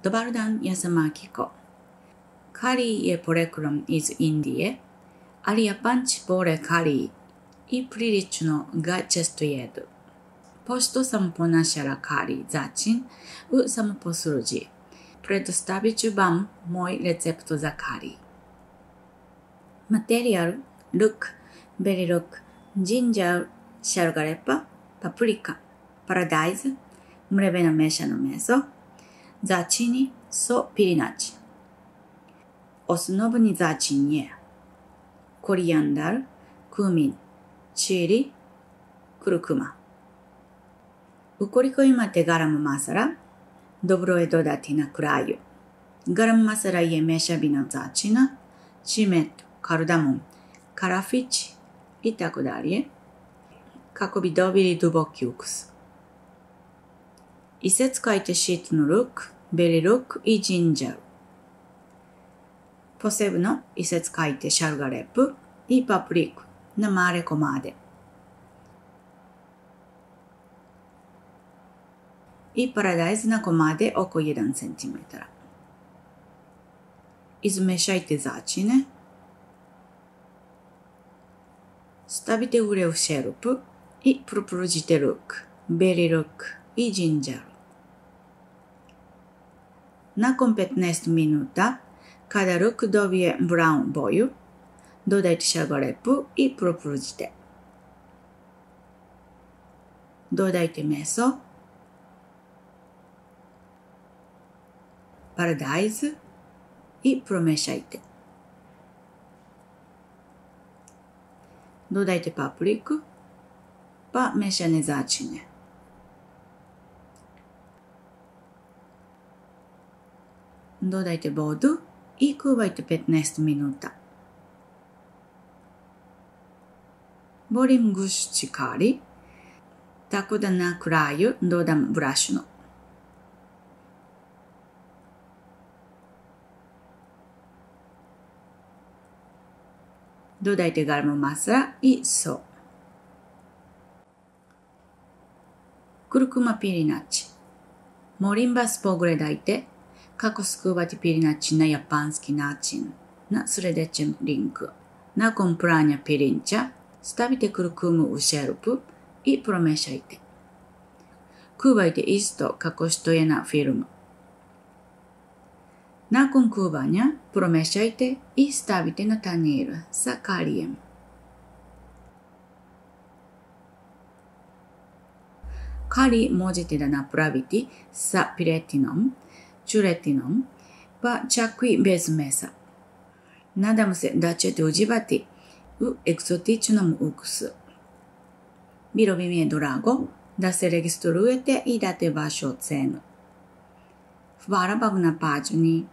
Dobar dan, ja sam Akiko. Kari je poreklom iz Indije, ali Japanci vole kari i prilično ga često jedu. Pošto sam ponašala kari začin u samoposlužji, predstavit ću vam moj recept za kari. Materijal: luk, beli luk, ginger, šargarepa, paprika, paradajz, mreveno mešano meso, začini so pirinač. Osnovni začin je korijandar, kumin, čili, kurkuma. Ukoliko imate garam masala, dobro je dodati na kraju. Garam masala je mešavina začina, cimet, kardamom, karafić i tako dalje, kako bi dobili duboki ukus. Iseckajte šitnu luk, beli luk i ginger. Posebno iseckajte šargarepu i papriku na male komade. I paradajz na komade oko 1 cm. Izmešajte začine. Stavite ulje u šerupu i propružite luk, beli luk i ginger. Nakon 15 minuta, kada luk dobije brown boju, dodajte šargarepu i propružite. Dodajte meso, paradajz i promešajte. Dodajte papriku, pa mešane začine. Dodajte vodu i kuvajte 15 minuta. Volim gušći kari, tako da na kraju dodam brašno. Dodajte garam masala i so. Kurkuma pirinač. Molim vas pogledajte kako skuvati pirinač na japanski način na sljedećem linku. Nakon pranja pirinča, stavite kurkumu u šerupu i promešajte. Kuvajte isto kako što je na filmu. Nakon kuvanja promešajte i stavite na tanjir sa karijem. Kari možete da napraviti sa piretinom, čuretinom, pa čak i bez mesa. Nadam se da ćete uživati u egzotičnom ukusu. Bilo bi mi je drago da se registrujete i date vašu ocenu. Hvala vam na pažnji.